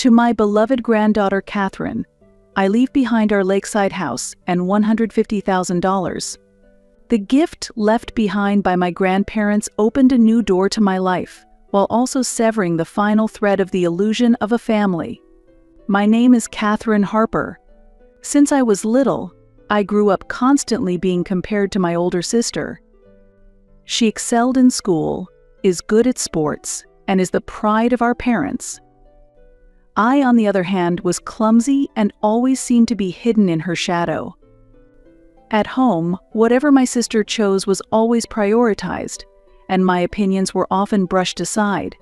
To my beloved granddaughter Catherine, I leave behind our lakeside house and $150,000. The gift left behind by my grandparents opened a new door to my life, while also severing the final thread of the illusion of a family. My name is Catherine Harper. Since I was little, I grew up constantly being compared to my older sister. She excelled in school, is good at sports, and is the pride of our parents. I, on the other hand, was clumsy and always seemed to be hidden in her shadow. At home, whatever my sister chose was always prioritized, and my opinions were often brushed aside.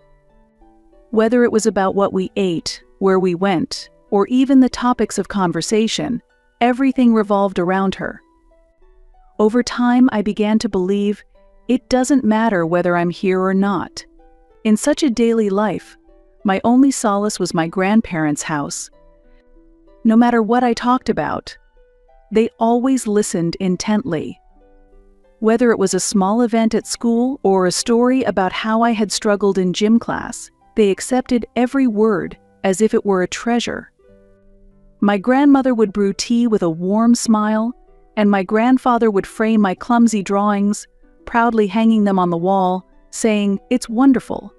Whether it was about what we ate, where we went, or even the topics of conversation, everything revolved around her. Over time, I began to believe it doesn't matter whether I'm here or not. In such a daily life, my only solace was my grandparents' house. No matter what I talked about, they always listened intently. Whether it was a small event at school or a story about how I had struggled in gym class, they accepted every word as if it were a treasure. My grandmother would brew tea with a warm smile, and my grandfather would frame my clumsy drawings, proudly hanging them on the wall, saying, "It's wonderful."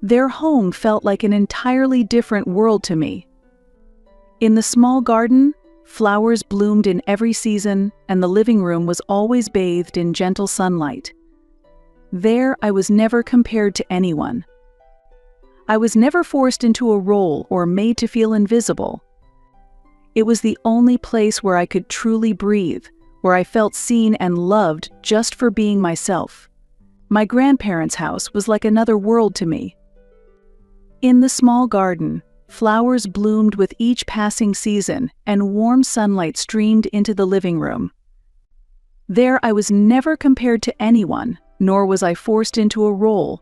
Their home felt like an entirely different world to me. In the small garden, flowers bloomed in every season, and the living room was always bathed in gentle sunlight. There, I was never compared to anyone. I was never forced into a role or made to feel invisible. It was the only place where I could truly breathe, where I felt seen and loved just for being myself. My grandparents' house was like another world to me. In the small garden, flowers bloomed with each passing season, and warm sunlight streamed into the living room. There, I was never compared to anyone, nor was I forced into a role.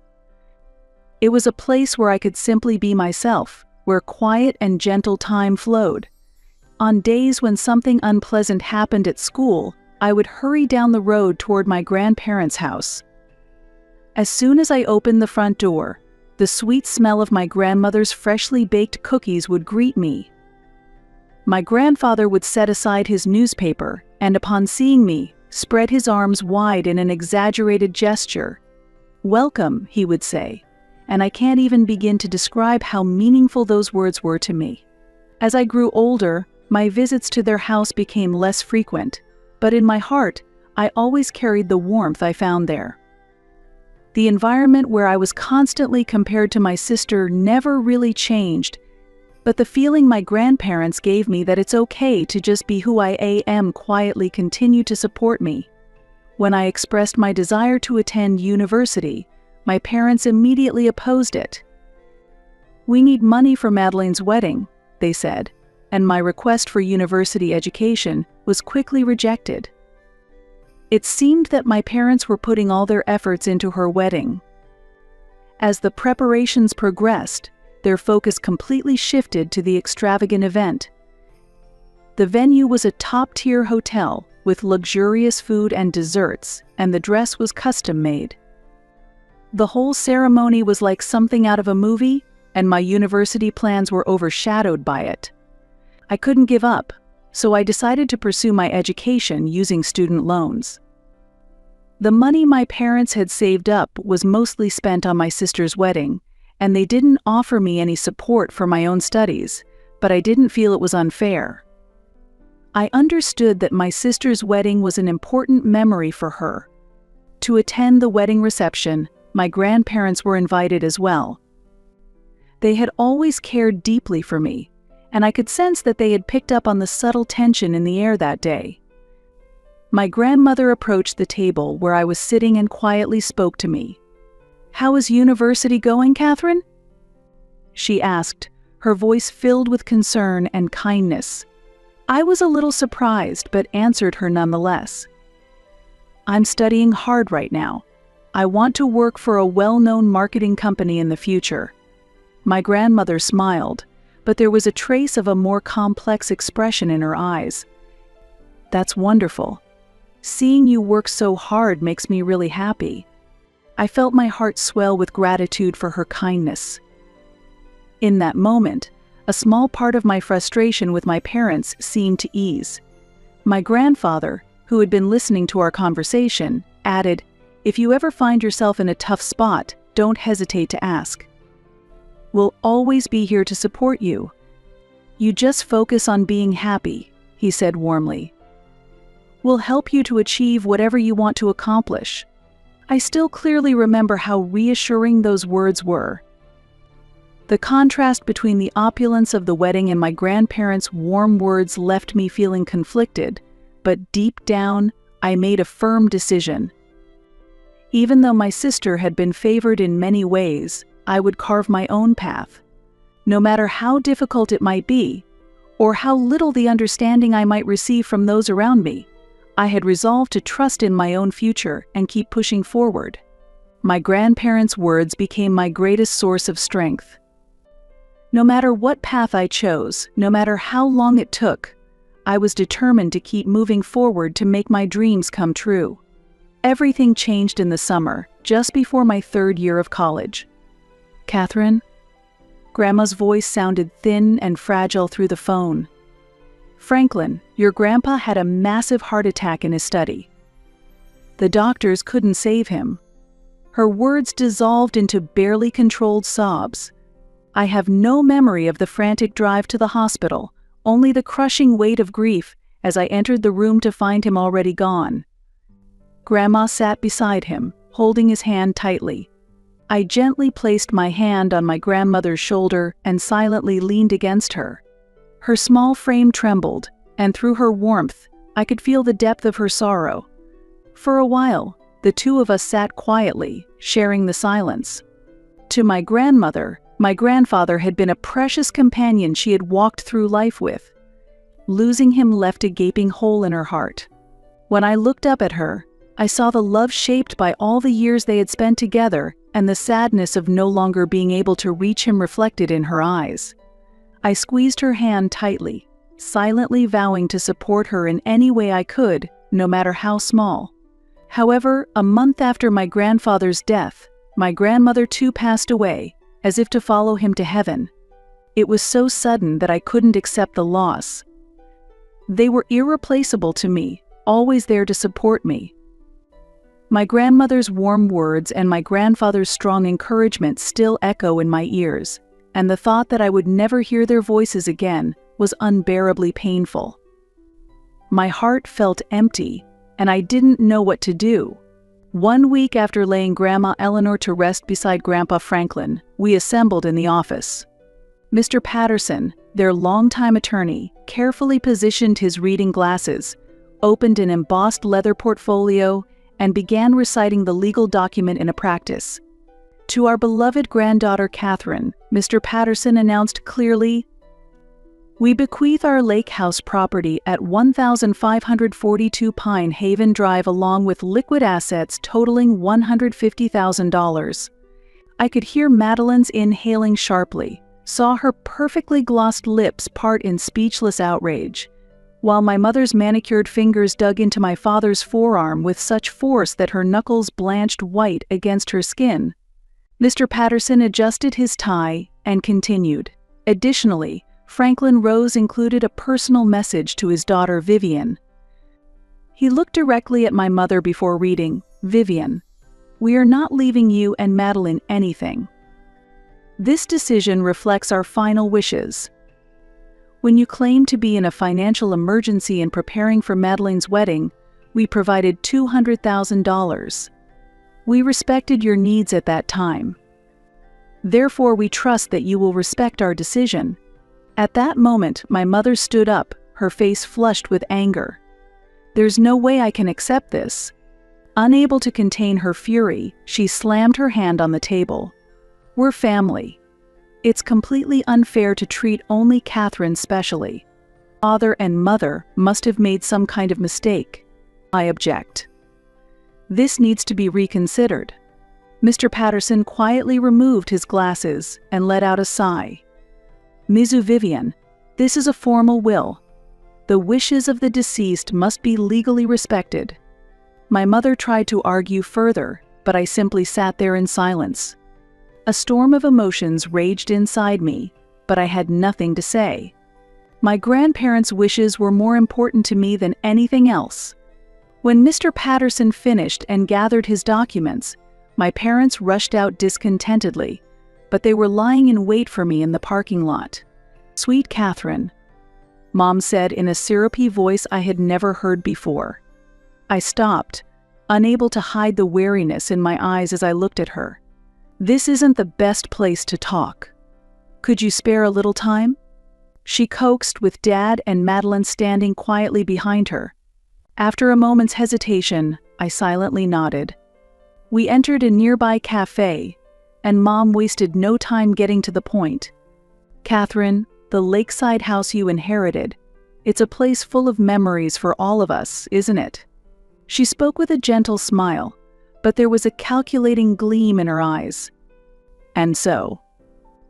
It was a place where I could simply be myself, where quiet and gentle time flowed. On days when something unpleasant happened at school, I would hurry down the road toward my grandparents' house. As soon as I opened the front door, the sweet smell of my grandmother's freshly baked cookies would greet me. My grandfather would set aside his newspaper and, upon seeing me, spread his arms wide in an exaggerated gesture. "Welcome," he would say, and I can't even begin to describe how meaningful those words were to me. As I grew older, my visits to their house became less frequent, but in my heart, I always carried the warmth I found there. The environment where I was constantly compared to my sister never really changed, but the feeling my grandparents gave me that it's okay to just be who I am quietly continued to support me. When I expressed my desire to attend university, my parents immediately opposed it. "We need money for Madeleine's wedding," they said, and my request for university education was quickly rejected. It seemed that my parents were putting all their efforts into her wedding. As the preparations progressed, their focus completely shifted to the extravagant event. The venue was a top-tier hotel with luxurious food and desserts, and the dress was custom-made. The whole ceremony was like something out of a movie, and my university plans were overshadowed by it. I couldn't give up, so I decided to pursue my education using student loans. The money my parents had saved up was mostly spent on my sister's wedding, and they didn't offer me any support for my own studies, but I didn't feel it was unfair. I understood that my sister's wedding was an important memory for her. To attend the wedding reception, my grandparents were invited as well. They had always cared deeply for me, and I could sense that they had picked up on the subtle tension in the air that day. My grandmother approached the table where I was sitting and quietly spoke to me. "How is university going, Catherine?" she asked, her voice filled with concern and kindness. I was a little surprised, but answered her nonetheless. "I'm studying hard right now. I want to work for a well-known marketing company in the future." My grandmother smiled, but there was a trace of a more complex expression in her eyes. "That's wonderful. Seeing you work so hard makes me really happy." I felt my heart swell with gratitude for her kindness. In that moment, a small part of my frustration with my parents seemed to ease. My grandfather, who had been listening to our conversation, added, "If you ever find yourself in a tough spot, don't hesitate to ask. We'll always be here to support you. You just focus on being happy," he said warmly. "We'll help you to achieve whatever you want to accomplish." I still clearly remember how reassuring those words were. The contrast between the opulence of the wedding and my grandparents' warm words left me feeling conflicted, but deep down, I made a firm decision. Even though my sister had been favored in many ways, I would carve my own path. No matter how difficult it might be, or how little the understanding I might receive from those around me, I had resolved to trust in my own future and keep pushing forward. My grandparents' words became my greatest source of strength. No matter what path I chose, no matter how long it took, I was determined to keep moving forward to make my dreams come true. Everything changed in the summer, just before my 3rd year of college. "Catherine?" Grandma's voice sounded thin and fragile through the phone. "Franklin, your grandpa had a massive heart attack in his study. The doctors couldn't save him." Her words dissolved into barely controlled sobs. I have no memory of the frantic drive to the hospital, only the crushing weight of grief as I entered the room to find him already gone. Grandma sat beside him, holding his hand tightly. I gently placed my hand on my grandmother's shoulder and silently leaned against her. Her small frame trembled, and through her warmth, I could feel the depth of her sorrow. For a while, the two of us sat quietly, sharing the silence. To my grandmother, my grandfather had been a precious companion she had walked through life with. Losing him left a gaping hole in her heart. When I looked up at her, I saw the love shaped by all the years they had spent together and the sadness of no longer being able to reach him reflected in her eyes. I squeezed her hand tightly, silently vowing to support her in any way I could, no matter how small. However, a month after my grandfather's death, my grandmother too passed away, as if to follow him to heaven. It was so sudden that I couldn't accept the loss. They were irreplaceable to me, always there to support me. My grandmother's warm words and my grandfather's strong encouragement still echo in my ears, and the thought that I would never hear their voices again was unbearably painful. My heart felt empty, and I didn't know what to do. 1 week after laying Grandma Eleanor to rest beside Grandpa Franklin, we assembled in the office. Mr. Patterson, their longtime attorney, carefully positioned his reading glasses, opened an embossed leather portfolio, and began reciting the legal document in a practice. To our beloved granddaughter Catherine, Mr. Patterson announced clearly, "We bequeath our lake house property at 1542 Pine Haven Drive along with liquid assets totaling $150,000. I could hear Madeline's inhaling sharply, saw her perfectly glossed lips part in speechless outrage, while my mother's manicured fingers dug into my father's forearm with such force that her knuckles blanched white against her skin. Mr. Patterson adjusted his tie and continued. Additionally, Franklin Rose included a personal message to his daughter Vivian. He looked directly at my mother before reading, "Vivian, we are not leaving you and Madeline anything. This decision reflects our final wishes. When you claimed to be in a financial emergency in preparing for Madeline's wedding, we provided $200,000. We respected your needs at that time. Therefore, we trust that you will respect our decision." At that moment, my mother stood up, her face flushed with anger. "There's no way I can accept this." Unable to contain her fury, she slammed her hand on the table. "We're family. It's completely unfair to treat only Catherine specially. Father and mother must have made some kind of mistake. I object. This needs to be reconsidered." Mr. Patterson quietly removed his glasses and let out a sigh. "Ms. Vivian, this is a formal will. The wishes of the deceased must be legally respected." My mother tried to argue further, but I simply sat there in silence. A storm of emotions raged inside me. but I had nothing to say. My grandparents' wishes were more important to me than anything else. When Mr. Patterson finished and gathered his documents, my parents rushed out discontentedly, but they were lying in wait for me in the parking lot. "Sweet Catherine," Mom said in a syrupy voice I had never heard before. I stopped, unable to hide the wariness in my eyes as I looked at her. "This isn't the best place to talk. Could you spare a little time?" She coaxed, with Dad and Madeline standing quietly behind her. After a moment's hesitation, I silently nodded. We entered a nearby cafe, and Mom wasted no time getting to the point. "Catherine, the lakeside house you inherited, it's a place full of memories for all of us, isn't it?" She spoke with a gentle smile, but there was a calculating gleam in her eyes. "And so?"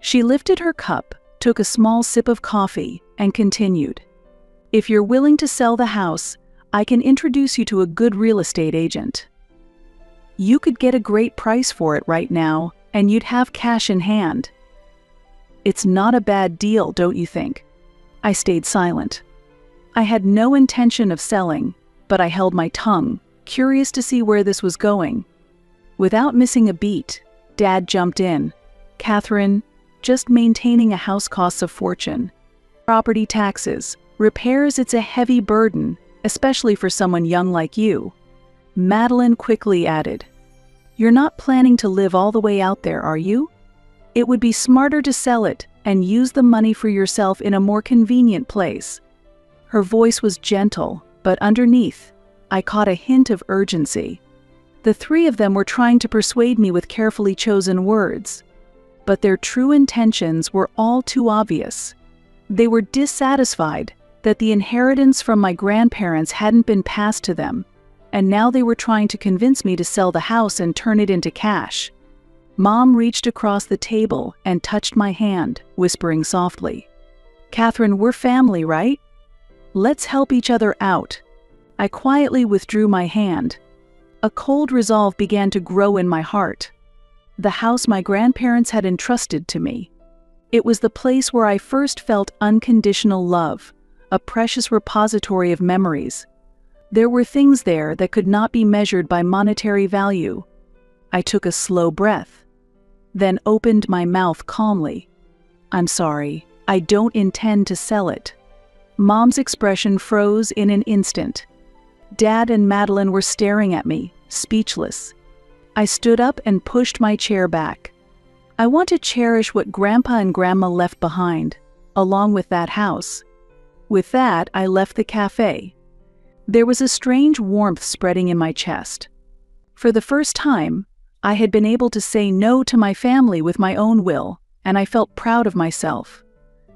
She lifted her cup, took a small sip of coffee, and continued. "If you're willing to sell the house, I can introduce you to a good real estate agent. You could get a great price for it right now, and you'd have cash in hand. It's not a bad deal, don't you think?" I stayed silent. I had no intention of selling, but I held my tongue, curious to see where this was going. Without missing a beat, Dad jumped in. "Catherine, just maintaining a house costs a fortune. Property taxes, repairs, it's a heavy burden, especially for someone young like you." Madeline quickly added, "You're not planning to live all the way out there, are you? It would be smarter to sell it and use the money for yourself in a more convenient place." Her voice was gentle, but underneath, I caught a hint of urgency. The three of them were trying to persuade me with carefully chosen words, but their true intentions were all too obvious. They were dissatisfied that the inheritance from my grandparents hadn't been passed to them, and now they were trying to convince me to sell the house and turn it into cash. Mom reached across the table and touched my hand, whispering softly, "Catherine, we're family, right? Let's help each other out." I quietly withdrew my hand. A cold resolve began to grow in my heart. The house my grandparents had entrusted to me. It was the place where I first felt unconditional love, a precious repository of memories. There were things there that could not be measured by monetary value. I took a slow breath, then opened my mouth calmly. "I'm sorry, I don't intend to sell it." Mom's expression froze in an instant. Dad and Madeline were staring at me, speechless. I stood up and pushed my chair back. I want to cherish what Grandpa and Grandma left behind, along with that house. With that, I left the cafe. There was a strange warmth spreading in my chest. For the first time, I had been able to say no to my family with my own will, and I felt proud of myself.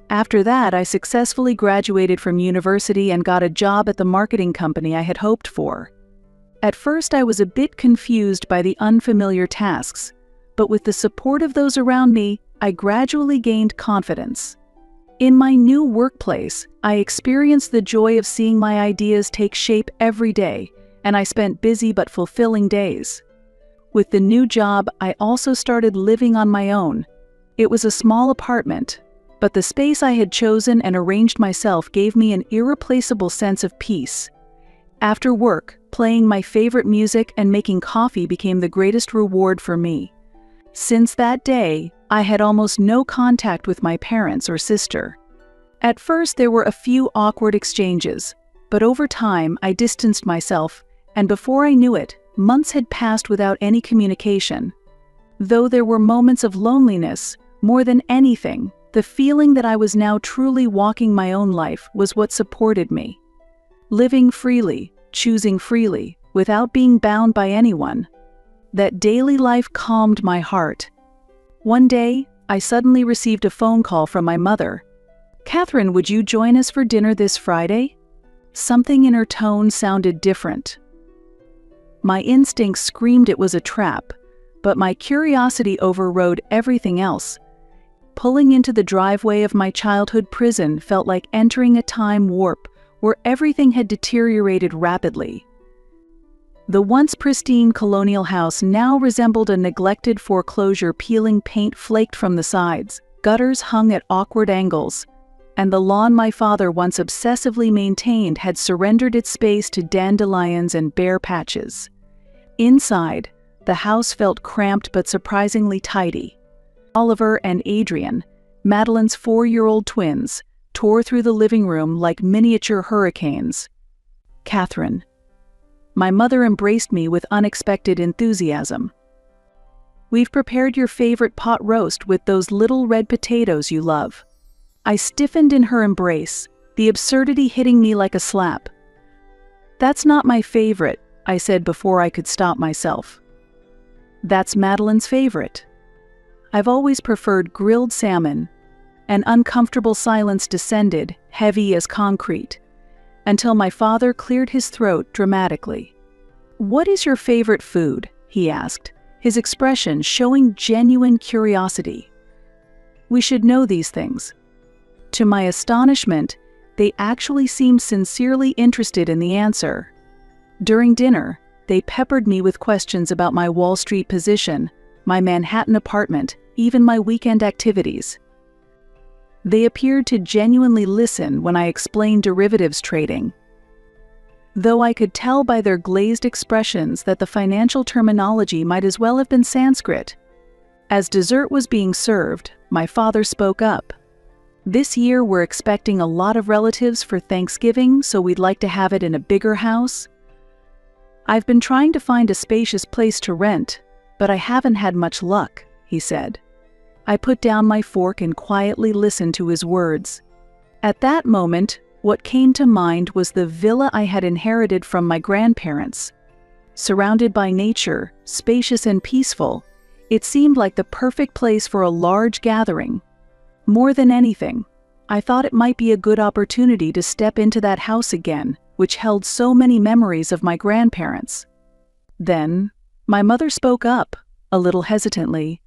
After that, I successfully graduated from university and got a job at the marketing company I had hoped for. At first, I was a bit confused by the unfamiliar tasks, but with the support of those around me, I gradually gained confidence. In my new workplace, I experienced the joy of seeing my ideas take shape every day, and I spent busy but fulfilling days. With the new job, I also started living on my own. It was a small apartment, but the space I had chosen and arranged myself gave me an irreplaceable sense of peace. After work, playing my favorite music and making coffee became the greatest reward for me. Since that day, I had almost no contact with my parents or sister. At first, there were a few awkward exchanges, but over time, I distanced myself, and before I knew it, months had passed without any communication. Though there were moments of loneliness, more than anything, the feeling that I was now truly walking my own life was what supported me. Living freely, choosing freely, without being bound by anyone. That daily life calmed my heart. One day, I suddenly received a phone call from my mother. "Catherine, would you join us for dinner this Friday?" Something in her tone sounded different. My instincts screamed it was a trap, but my curiosity overrode everything else. Pulling into the driveway of my childhood prison felt like entering a time warp where everything had deteriorated rapidly. The once pristine colonial house now resembled a neglected foreclosure, peeling paint flaked from the sides. Gutters hung at awkward angles, and the lawn my father once obsessively maintained had surrendered its space to dandelions and bare patches. Inside, the house felt cramped but surprisingly tidy. Oliver and Adrian, Madeline's 4-year-old twins, tore through the living room like miniature hurricanes. "Catherine." My mother embraced me with unexpected enthusiasm. "We've prepared your favorite pot roast with those little red potatoes you love." I stiffened in her embrace, the absurdity hitting me like a slap. "That's not my favorite," I said before I could stop myself. "That's Madeline's favorite." I've always preferred grilled salmon. An uncomfortable silence descended, heavy as concrete, until my father cleared his throat dramatically. "What is your favorite food?" he asked, his expression showing genuine curiosity. We should know these things. To my astonishment, they actually seemed sincerely interested in the answer. During dinner, they peppered me with questions about my Wall Street position, my Manhattan apartment, even my weekend activities. They appeared to genuinely listen when I explained derivatives trading. Though I could tell by their glazed expressions that the financial terminology might as well have been Sanskrit. As dessert was being served, my father spoke up. "This year we're expecting a lot of relatives for Thanksgiving, so we'd like to have it in a bigger house. I've been trying to find a spacious place to rent, but I haven't had much luck," he said. I put down my fork and quietly listened to his words. At that moment, what came to mind was the villa I had inherited from my grandparents. Surrounded by nature, spacious and peaceful, it seemed like the perfect place for a large gathering. More than anything, I thought it might be a good opportunity to step into that house again, which held so many memories of my grandparents. Then, my mother spoke up, a little hesitantly.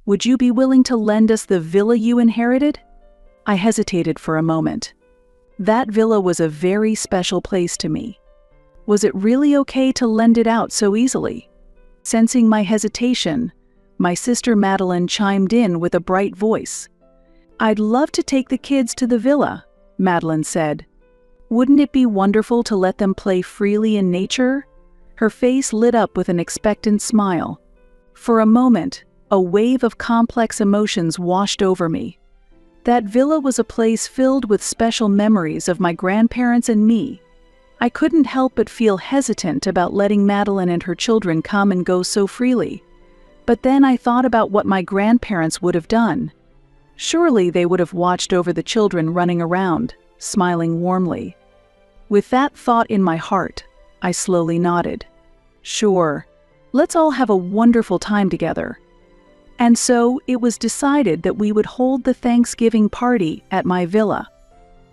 "Would you be willing to lend us the villa you inherited?" I hesitated for a moment. That villa was a very special place to me. Was it really okay to lend it out so easily? Sensing my hesitation, my sister Madeline chimed in with a bright voice. "I'd love to take the kids to the villa," Madeline said. "Wouldn't it be wonderful to let them play freely in nature?" Her face lit up with an expectant smile. For a moment, a wave of complex emotions washed over me. That villa was a place filled with special memories of my grandparents and me. I couldn't help but feel hesitant about letting Madeline and her children come and go so freely. But then I thought about what my grandparents would have done. Surely they would have watched over the children running around, smiling warmly. With that thought in my heart, I slowly nodded. "Sure, let's all have a wonderful time together." And so it was decided that we would hold the Thanksgiving party at my villa.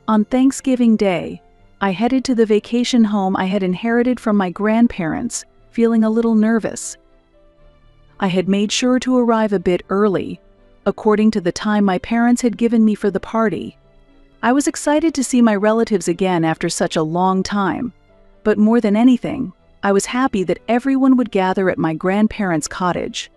On Thanksgiving Day, I headed to the vacation home I had inherited from my grandparents, feeling a little nervous. I had made sure to arrive a bit early, according to the time my parents had given me for the party. I was excited to see my relatives again after such a long time, but more than anything, I was happy that everyone would gather at my grandparents' cottage.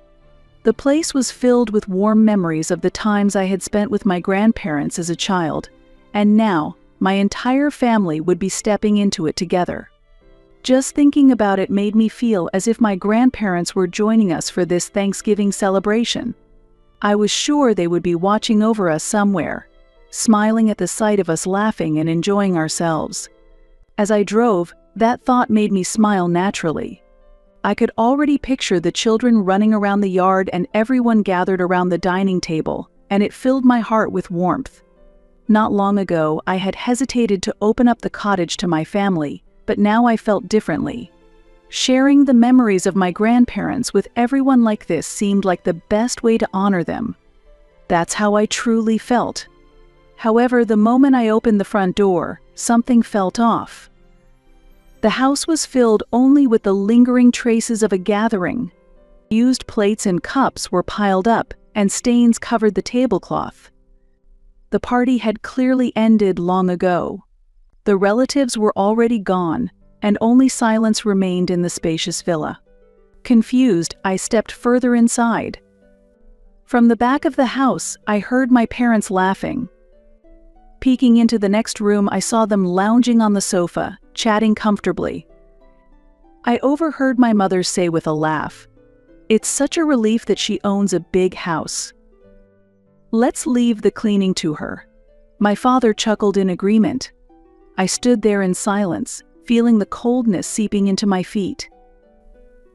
The place was filled with warm memories of the times I had spent with my grandparents as a child, and now my entire family would be stepping into it together. Just thinking about it made me feel as if my grandparents were joining us for this Thanksgiving celebration. I was sure they would be watching over us somewhere, smiling at the sight of us laughing and enjoying ourselves. As I drove, that thought made me smile naturally. I could already picture the children running around the yard and everyone gathered around the dining table, and it filled my heart with warmth. Not long ago, I had hesitated to open up the cottage to my family, but now I felt differently. Sharing the memories of my grandparents with everyone like this seemed like the best way to honor them. That's how I truly felt. However, the moment I opened the front door, something felt off. The house was filled only with the lingering traces of a gathering. Used plates and cups were piled up, and stains covered the tablecloth. The party had clearly ended long ago. The relatives were already gone, and only silence remained in the spacious villa. Confused, I stepped further inside. From the back of the house, I heard my parents laughing. Peeking into the next room, I saw them lounging on the sofa, chatting comfortably. I overheard my mother say with a laugh, "It's such a relief that she owns a big house. Let's leave the cleaning to her." My father chuckled in agreement. I stood there in silence, feeling the coldness seeping into my feet.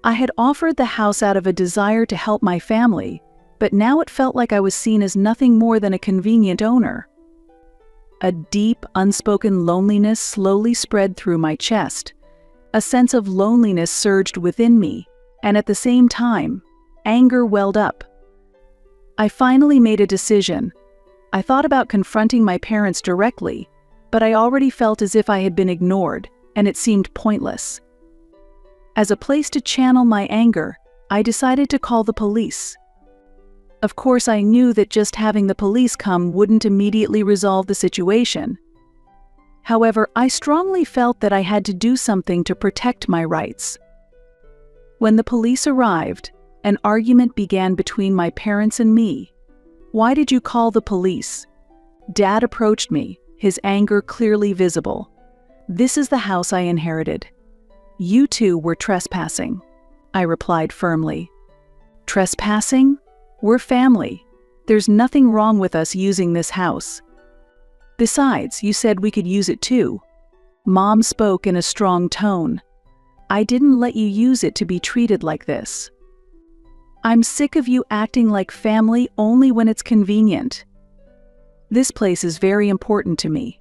I had offered the house out of a desire to help my family, but now it felt like I was seen as nothing more than a convenient owner. A deep, unspoken loneliness slowly spread through my chest. A sense of loneliness surged within me, and at the same time, anger welled up. I finally made a decision. I thought about confronting my parents directly, but I already felt as if I had been ignored, and it seemed pointless. As a place to channel my anger, I decided to call the police. Of course, I knew that just having the police come wouldn't immediately resolve the situation. However, I strongly felt that I had to do something to protect my rights. When the police arrived, an argument began between my parents and me. "Why did you call the police?" Dad approached me, his anger clearly visible. "This is the house I inherited. You two were trespassing," I replied firmly. "Trespassing? We're family. There's nothing wrong with us using this house. Besides, you said we could use it too." Mom spoke in a strong tone. "I didn't let you use it to be treated like this. I'm sick of you acting like family only when it's convenient. This place is very important to me,"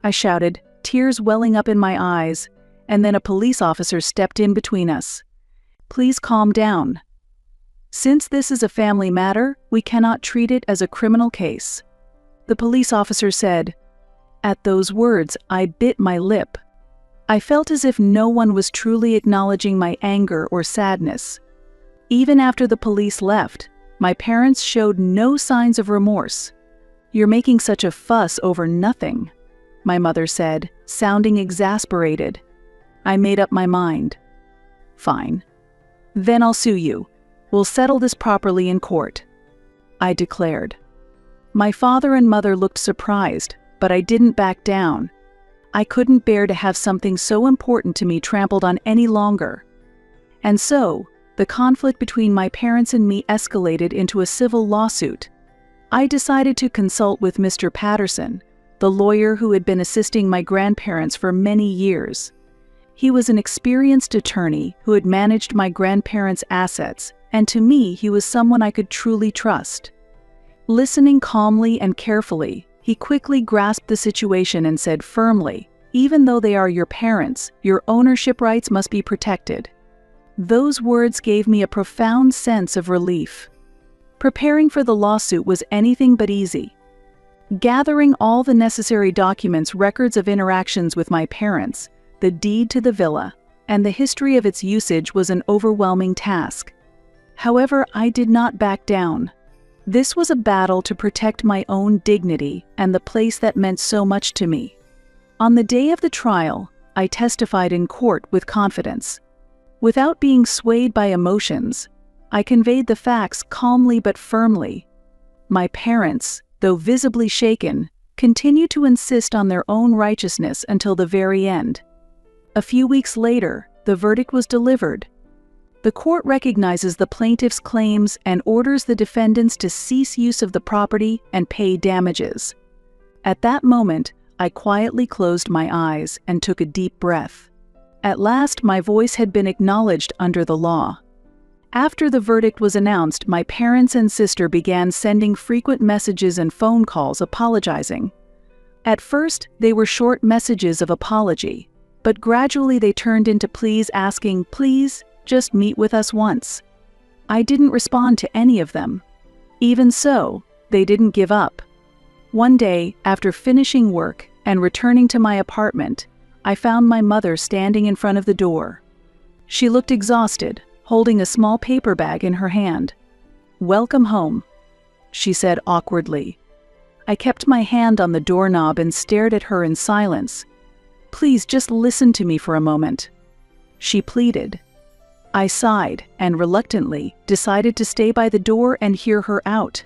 I shouted, tears welling up in my eyes, and then a police officer stepped in between us. "Please calm down. Since this is a family matter, we cannot treat it as a criminal case," the police officer said. At those words, I bit my lip. I felt as if no one was truly acknowledging my anger or sadness. Even after the police left, my parents showed no signs of remorse. "You're making such a fuss over nothing," my mother said, sounding exasperated. I made up my mind. "Fine. Then I'll sue you. We'll settle this properly in court," I declared. My father and mother looked surprised, but I didn't back down. I couldn't bear to have something so important to me trampled on any longer. And so, the conflict between my parents and me escalated into a civil lawsuit. I decided to consult with Mr. Patterson, the lawyer who had been assisting my grandparents for many years. He was an experienced attorney who had managed my grandparents' assets, and to me, he was someone I could truly trust. Listening calmly and carefully, he quickly grasped the situation and said firmly, "Even though they are your parents, your ownership rights must be protected." Those words gave me a profound sense of relief. Preparing for the lawsuit was anything but easy. Gathering all the necessary documents, records of interactions with my parents, the deed to the villa, and the history of its usage was an overwhelming task. However, I did not back down. This was a battle to protect my own dignity and the place that meant so much to me. On the day of the trial, I testified in court with confidence. Without being swayed by emotions, I conveyed the facts calmly but firmly. My parents, though visibly shaken, continued to insist on their own righteousness until the very end. A few weeks later, the verdict was delivered. The court recognizes the plaintiff's claims and orders the defendants to cease use of the property and pay damages. At that moment, I quietly closed my eyes and took a deep breath. At last, my voice had been acknowledged under the law. After the verdict was announced, my parents and sister began sending frequent messages and phone calls apologizing. At first, they were short messages of apology, but gradually they turned into pleas asking, "Please, just meet with us once." I didn't respond to any of them. Even so, they didn't give up. One day, after finishing work and returning to my apartment, I found my mother standing in front of the door. She looked exhausted, holding a small paper bag in her hand. "Welcome home," she said awkwardly. I kept my hand on the doorknob and stared at her in silence. "Please just listen to me for a moment," she pleaded. I sighed and reluctantly decided to stay by the door and hear her out.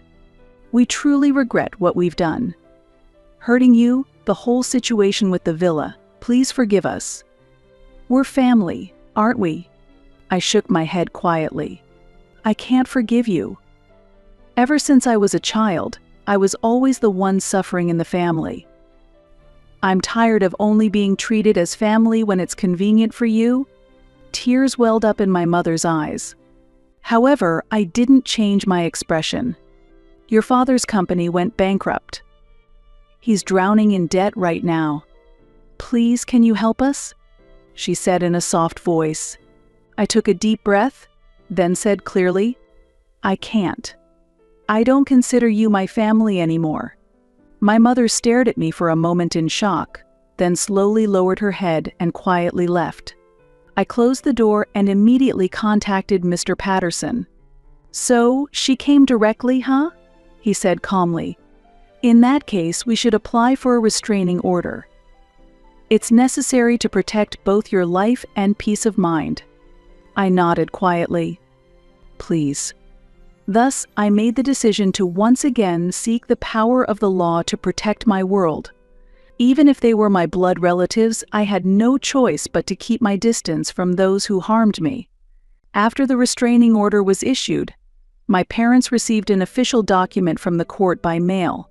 We truly regret what we've done. Hurting you, the whole situation with the villa. Please forgive us. We're family, aren't we? I shook my head quietly. I can't forgive you. Ever since I was a child, I was always the one suffering in the family. I'm tired of only being treated as family when it's convenient for you. Tears welled up in my mother's eyes. However, I didn't change my expression. Your father's company went bankrupt. He's drowning in debt right now. Please, can you help us? She said in a soft voice. I took a deep breath, then said clearly, I can't. I don't consider you my family anymore. My mother stared at me for a moment in shock, then slowly lowered her head and quietly left. I closed the door and immediately contacted Mr. Patterson. So, she came directly, huh? He said calmly. In that case, we should apply for a restraining order. It's necessary to protect both your life and peace of mind. I nodded quietly. Please. Thus, I made the decision to once again seek the power of the law to protect my world. Even if they were my blood relatives, I had no choice but to keep my distance from those who harmed me. After the restraining order was issued, my parents received an official document from the court by mail.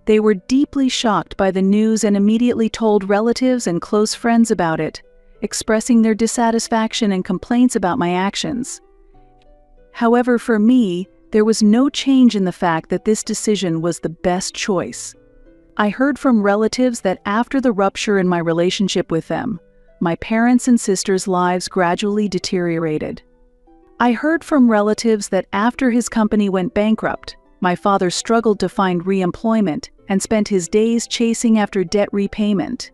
They were deeply shocked by the news and immediately told relatives and close friends about it, expressing their dissatisfaction and complaints about my actions. However, for me, there was no change in the fact that this decision was the best choice. I heard from relatives that after the rupture in my relationship with them, my parents' and sisters' lives gradually deteriorated. I heard from relatives that after his company went bankrupt, my father struggled to find re-employment and spent his days chasing after debt repayment.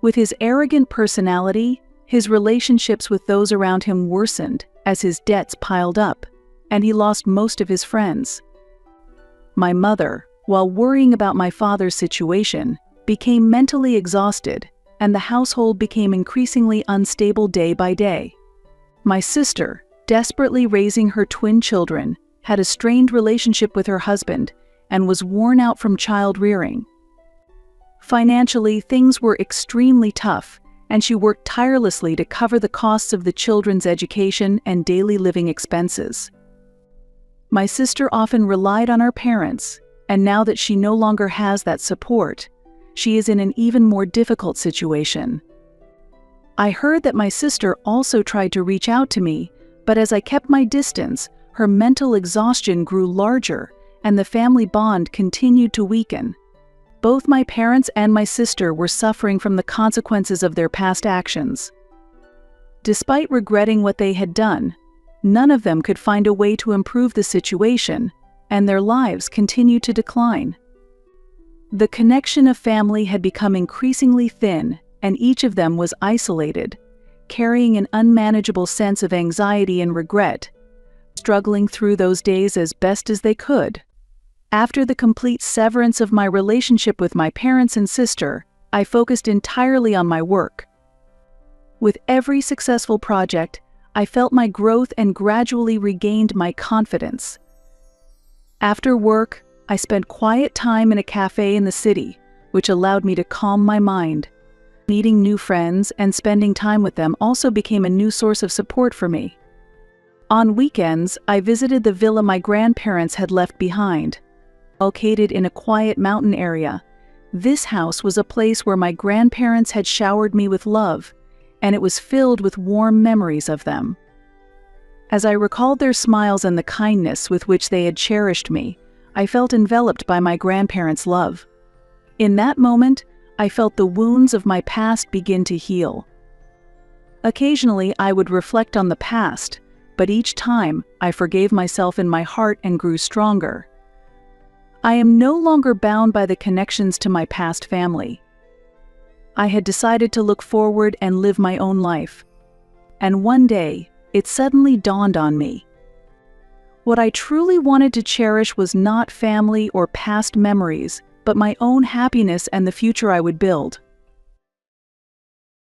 With his arrogant personality, his relationships with those around him worsened as his debts piled up, and he lost most of his friends. My mother, while worrying about my father's situation, became mentally exhausted, and the household became increasingly unstable day by day. My sister, desperately raising her twin children, had a strained relationship with her husband and was worn out from child rearing. Financially, things were extremely tough, and she worked tirelessly to cover the costs of the children's education and daily living expenses. My sister often relied on our parents, and now that she no longer has that support, she is in an even more difficult situation. I heard that my sister also tried to reach out to me, but as I kept my distance, her mental exhaustion grew larger, and the family bond continued to weaken. Both my parents and my sister were suffering from the consequences of their past actions. Despite regretting what they had done, none of them could find a way to improve the situation, and their lives continued to decline. The connection of family had become increasingly thin, and each of them was isolated, carrying an unmanageable sense of anxiety and regret, struggling through those days as best as they could. After the complete severance of my relationship with my parents and sister, I focused entirely on my work. With every successful project, I felt my growth and gradually regained my confidence. After work, I spent quiet time in a cafe in the city, which allowed me to calm my mind. Meeting new friends and spending time with them also became a new source of support for me. On weekends, I visited the villa my grandparents had left behind. Located in a quiet mountain area, this house was a place where my grandparents had showered me with love, and it was filled with warm memories of them. As I recalled their smiles and the kindness with which they had cherished me, I felt enveloped by my grandparents' love. In that moment, I felt the wounds of my past begin to heal. Occasionally, I would reflect on the past, but each time, I forgave myself in my heart and grew stronger. I am no longer bound by the connections to my past family. I had decided to look forward and live my own life. And one day, it suddenly dawned on me. What I truly wanted to cherish was not family or past memories, but my own happiness and the future I would build.